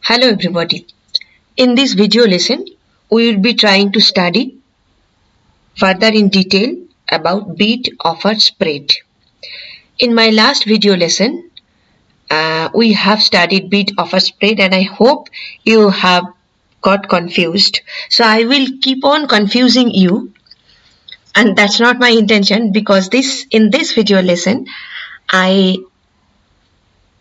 Hello everybody. In this video lesson, we will be trying to study further in detail about bid offer spread. In my last video lesson, we have studied bid offer spread and I hope you have got confused. So I will keep on confusing you, and that's not my intention, because in this video lesson I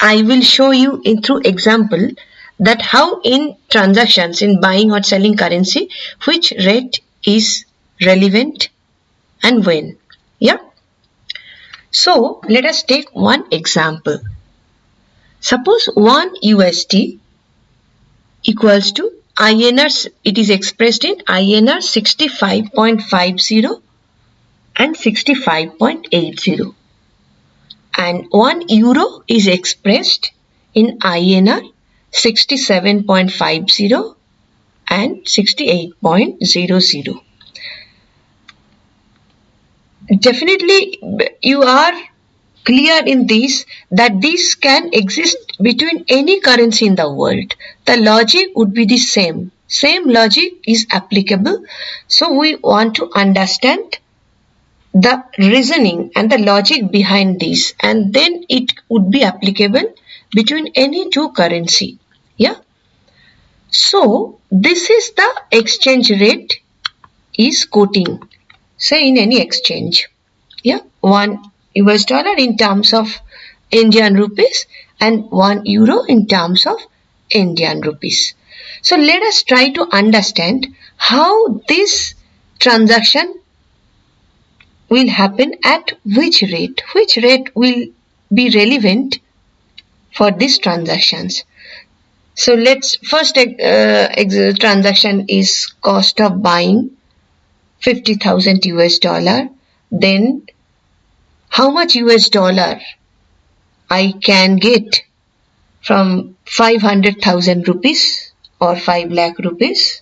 will show you through example that how in transactions in buying or selling currency, which rate is relevant and when. Yeah. So let us take one example. Suppose 1 USD equals to INR, it is expressed in INR 65.50 and 65.80. And 1 euro is expressed in INR 67.50 and 68.00. Definitely you are clear in this that this can exist between any currency in the world. The logic would be the same. Same logic is applicable. So we want to understand the reasoning and the logic behind this, and then it would be applicable between any two currency. Yeah. So this is the exchange rate is quoting, say in any exchange. Yeah. 1 US dollar in terms of Indian rupees and 1 euro in terms of Indian rupees. So let us try to understand how this transaction will happen at which rate will be relevant for these transactions. So let's first transaction is cost of buying 50,000 US dollar. Then how much US dollar I can get from 500,000 rupees or 5 lakh rupees,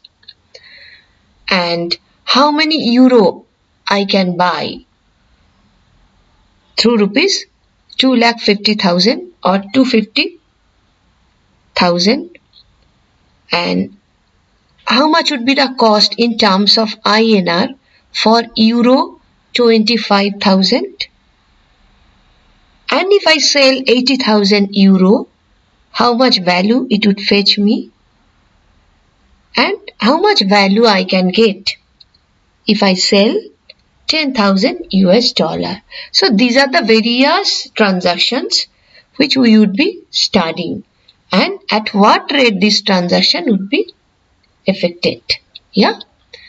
and how many euro I can buy through rupees 2,50,000 or 250,000, and how much would be the cost in terms of INR for euro 25,000, and if I sell 80,000 euro, how much value it would fetch me, and how much value I can get if I sell 10,000 US dollar. So these are the various transactions which we would be studying, and at what rate this transaction would be effected. Yeah.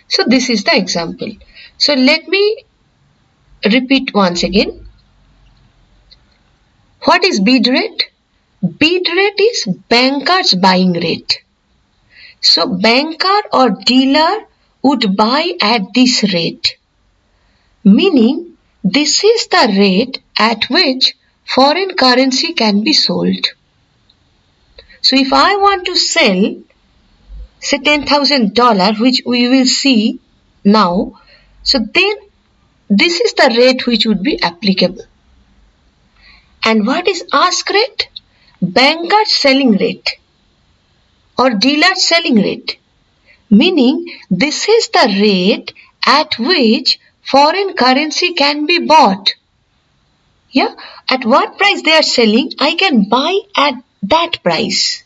So this is the example. So let me repeat once again. What is bid rate? Bid rate is banker's buying rate. So banker or dealer would buy at this rate, meaning this is the rate at which foreign currency can be sold. So if I want to sell, say $10,000, which we will see now, so then this is the rate which would be applicable. And what is ask rate? Banker's selling rate or dealer's selling rate, meaning this is the rate at which foreign currency can be bought. Yeah, at what price they are selling, I can buy at that price.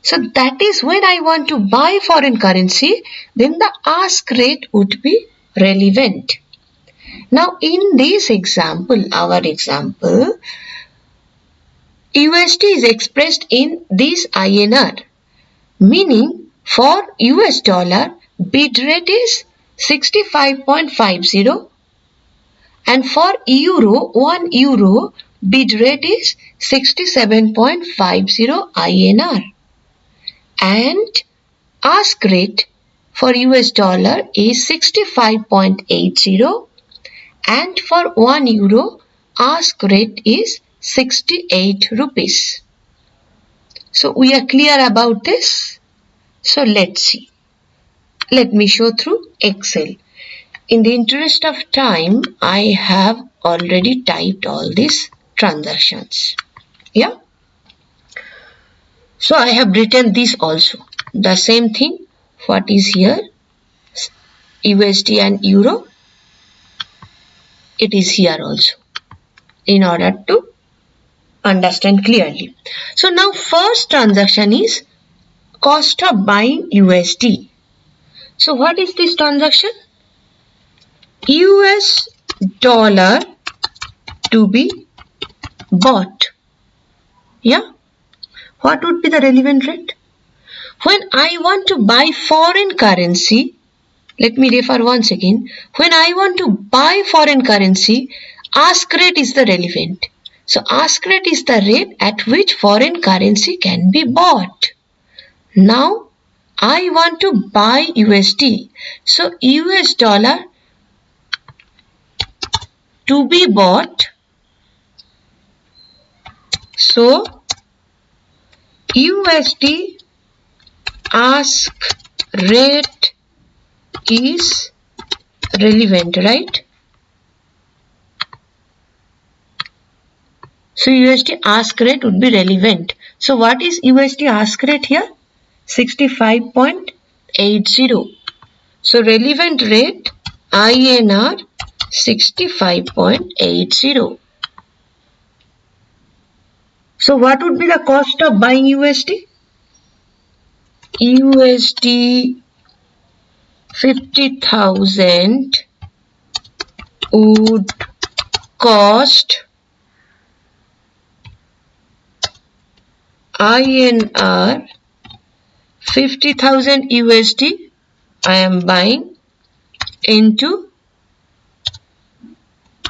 So that is when I want to buy foreign currency, then the ask rate would be relevant. Now in this example, our example, USD is expressed in this INR, meaning for US dollar, bid rate is 65.50, and for euro, 1 euro, bid rate is 67.50 INR, and ask rate for US dollar is 65.80, and for 1 euro, ask rate is 68 rupees. So we are clear about this. So let's see. Let me show through Excel. In the interest of time, I have already typed all these transactions. Yeah. So I have written this also. The same thing. What is here? USD and Euro. It is here also. In order to understand clearly. So now first transaction is cost of buying USD. So what is this transaction? US dollar to be bought. Yeah. What would be the relevant rate? When I want to buy foreign currency, let me refer once again. When I want to buy foreign currency, ask rate is the relevant. So ask rate is the rate at which foreign currency can be bought. Now I want to buy USD. So US dollar to be bought. So USD ask rate is relevant, right? So USD ask rate would be relevant. So what is USD ask rate here? 65.80. So relevant rate INR 65.80. So what would be the cost of buying USD? USD 50,000 would cost INR 50,000 USD I am buying into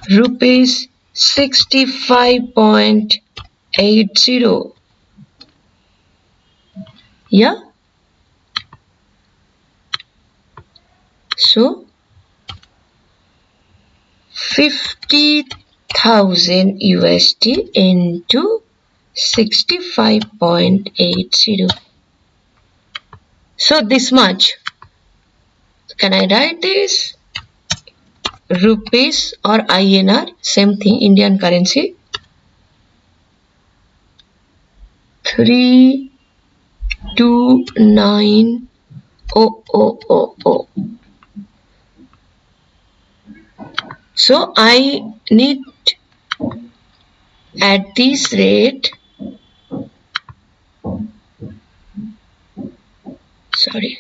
rupees 65.80. Yeah. So 50,000 USD into 65.80. So this much. Can I write this? Rupees or INR, same thing, Indian currency. 329,000. So I need at this rate, sorry,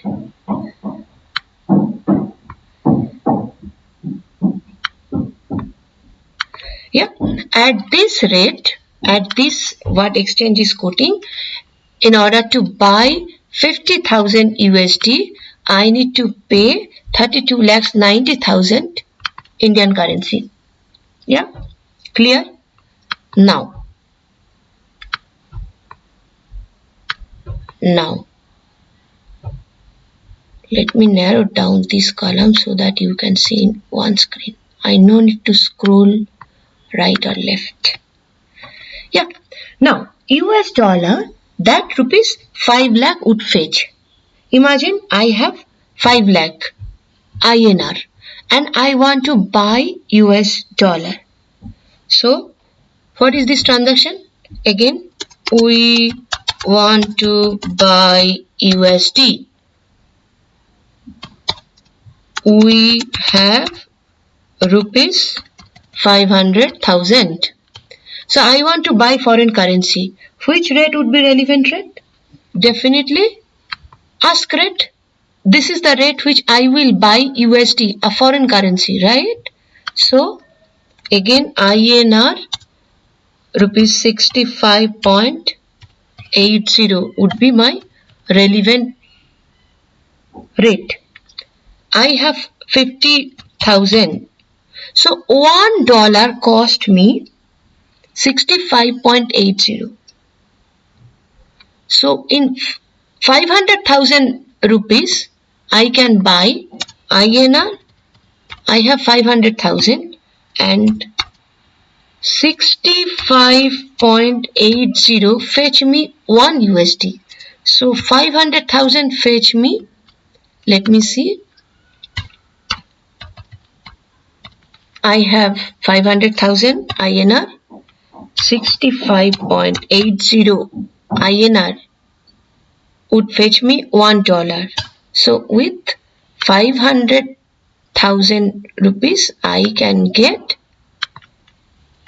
yeah, at this rate, at this what exchange is quoting, in order to buy 50,000 USD, I need to pay 32,90,000 Indian currency. Yeah, clear? Now, let me narrow down this column so that you can see in one screen. I no need to scroll right or left. Yeah. Now, US dollar, that rupees 5 lakh would fetch. Imagine I have 5 lakh INR and I want to buy US dollar. So, what is this transaction? Again, we want to buy USD. We have rupees 500,000. So I want to buy foreign currency. Which rate would be relevant rate? Definitely ask rate. This is the rate which I will buy USD, a foreign currency, right? So again INR rupees 65.80 would be my relevant rate. I have 50,000. So $1 cost me 65.80. So in 500,000 rupees, I can buy INR. I have 500,000 and 65.80 fetch me 1 USD. So 500,000 fetch me, let me see. I have 500,000 INR, 65.80 INR would fetch me $1. So with 500,000 rupees, I can get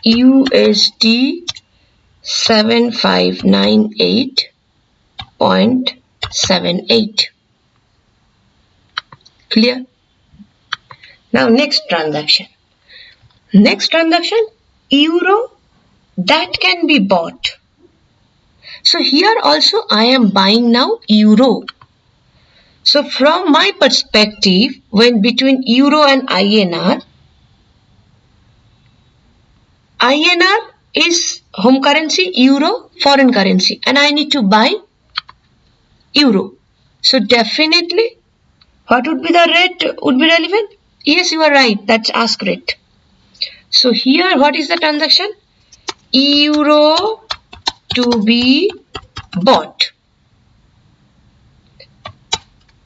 USD 7598.78. Clear? Now next transaction. Next transaction, euro that can be bought. So here also I am buying now euro. So from my perspective, when between euro and INR is home currency, euro foreign currency, and I need to buy euro. So definitely, what would be the rate would be relevant? Yes, you are right. That's ask rate. So here, what is the transaction? Euro to be bought.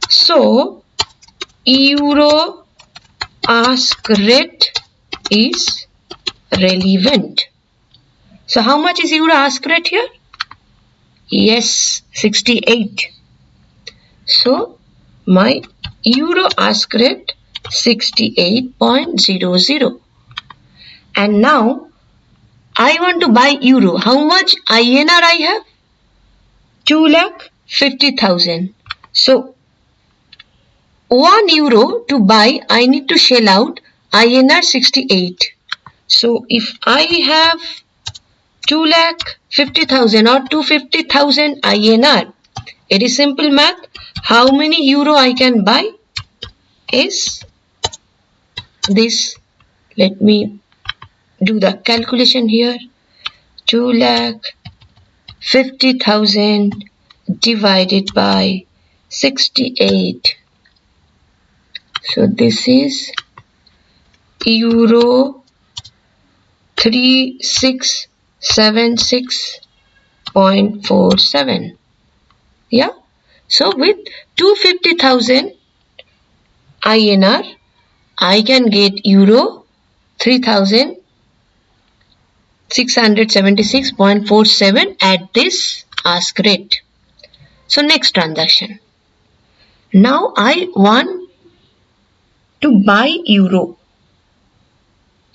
So euro ask rate is relevant. So how much is euro ask rate here? Yes, 68. So my euro ask rate 68.00. And now I want to buy euro. How much INR I have? 2,50,000. So 1 euro to buy, I need to shell out INR 68. So if I have 2,50,000 or 250,000 INR, it is simple math. How many euro I can buy is this. Let me do the calculation here. 2,50,000 divided by 68. So this is euro 3676.47. Yeah. So with 250,000 INR, I can get euro 3,676.47 at this ask rate. So next transaction. Now I want to buy euro.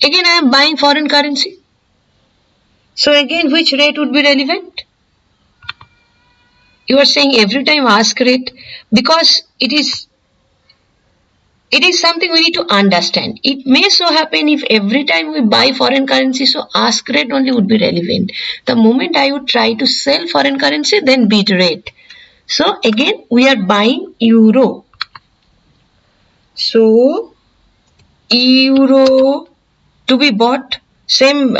Again I am buying foreign currency. So again which rate would be relevant? You are saying every time ask rate because it is something we need to understand. It may so happen if every time we buy foreign currency, so ask rate only would be relevant. The moment I would try to sell foreign currency, then bid rate. So again we are buying euro. So euro to be bought, same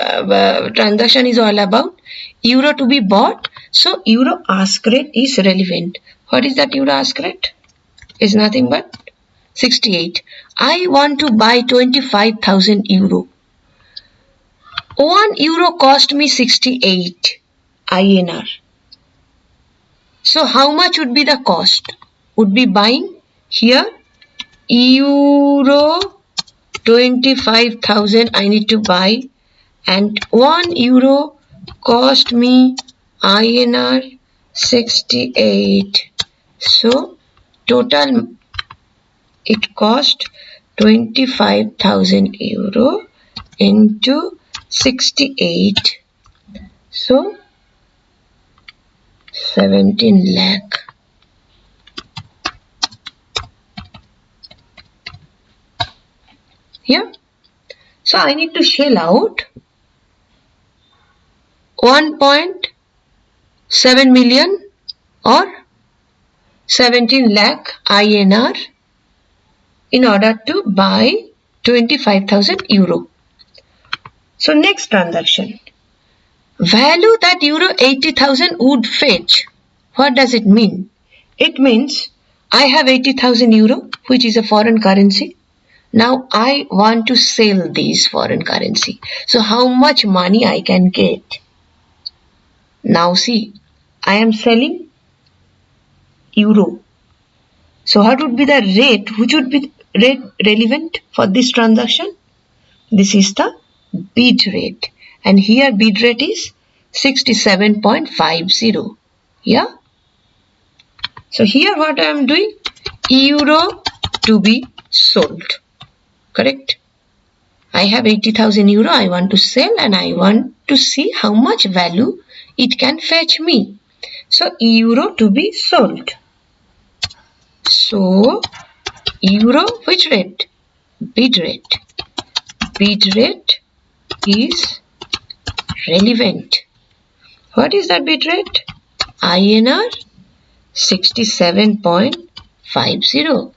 transaction is all about euro to be bought. So euro ask rate is relevant. What is that euro ask rate? Is nothing but 68. I want to buy 25,000 euro. 1 euro cost me 68 INR. So how much would be the cost? Would be buying here euro 25,000 I need to buy, and 1 euro cost me INR 68. So total it cost 25,000 euro into 68. So 17 lakh. Here. So I need to shell out 1.7 million or 17 lakh INR in order to buy 25,000 euro. So next transaction. Value that euro 80,000 would fetch. What does it mean? It means I have 80,000 euro, which is a foreign currency. Now I want to sell this foreign currency. So how much money I can get? Now see, I am selling euro. So what would be the rate? Which would be rate relevant for this transaction? This is the bid rate. And here bid rate is 67.50. Yeah. So here what I am doing? Euro to be sold. Correct? I have 80,000 euro I want to sell and I want to see how much value it can fetch me. So euro to be sold. So euro, which rate? Bid rate. Bid rate is relevant. What is that bid rate? INR 67.50.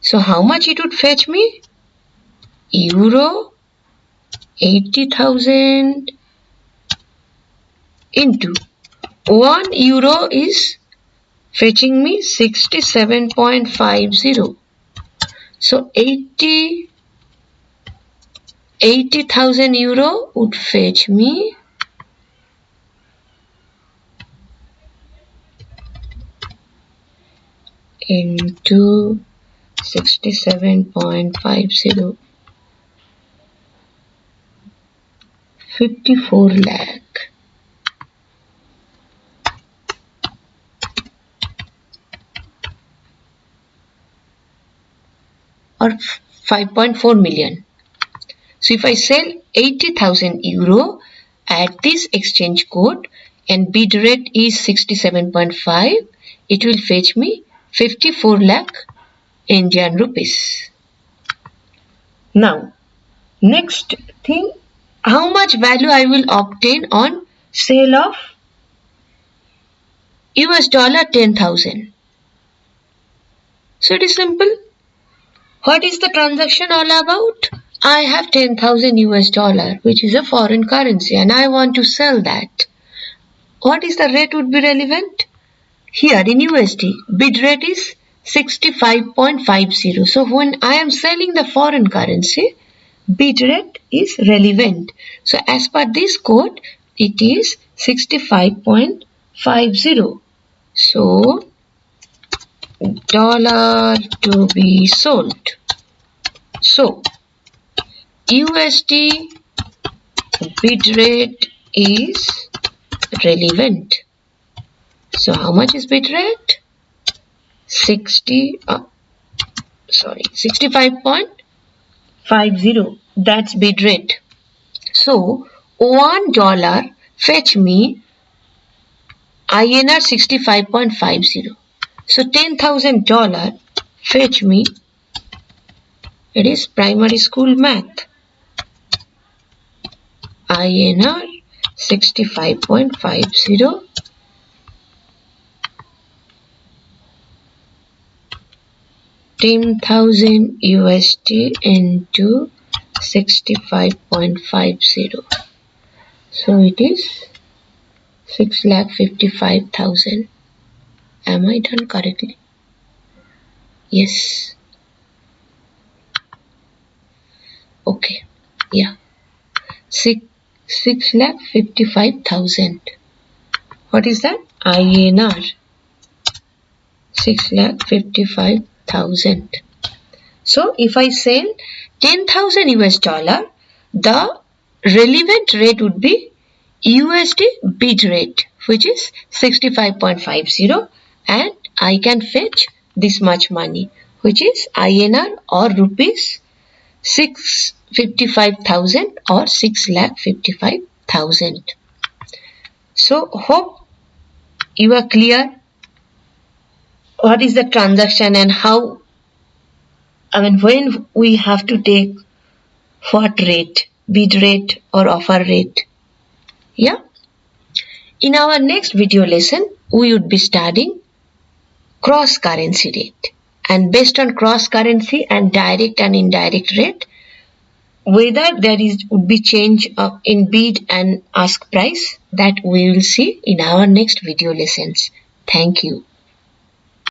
So how much it would fetch me? Euro 80,000 into 1 euro is fetching me 67.50. So 80,000 euro would fetch me into 67.50, 54 lakh. Or 5.4 million. So if I sell 80,000 euro at this exchange code and bid rate is 67.5, it will fetch me 54 lakh Indian rupees. Now, next thing, how much value I will obtain on sale of US dollar 10,000. So it is simple. What is the transaction all about? I have 10,000 US dollar, which is a foreign currency, and I want to sell that. What is the rate would be relevant? Here in USD, bid rate is 65.50. So when I am selling the foreign currency, bid rate is relevant. So as per this code, it is 65.50. So dollar to be sold. So USD bid rate is relevant. So how much is bid rate? 65.50. That's bid rate. So $1 fetch me INR 65.50. So $10,000 fetch me, it is primary school math, INR 65.50 10,000 USD into 65.50. So it is 6,55,000. Am I done correctly? Yes. Okay. Yeah. 6,55,000. What is that? INR 6,55,000. So if I sell 10,000 US dollar, the relevant rate would be USD bid rate, which is 65.50, and I can fetch this much money, which is INR or rupees 655,000 or 6,55,000. So hope you are clear what is the transaction and how, when we have to take what rate, bid rate or offer rate. Yeah. In our next video lesson, we would be studying cross currency rate, and based on cross currency and direct and indirect rate, whether would be change in bid and ask price, that we will see in our next video lessons. Thank you.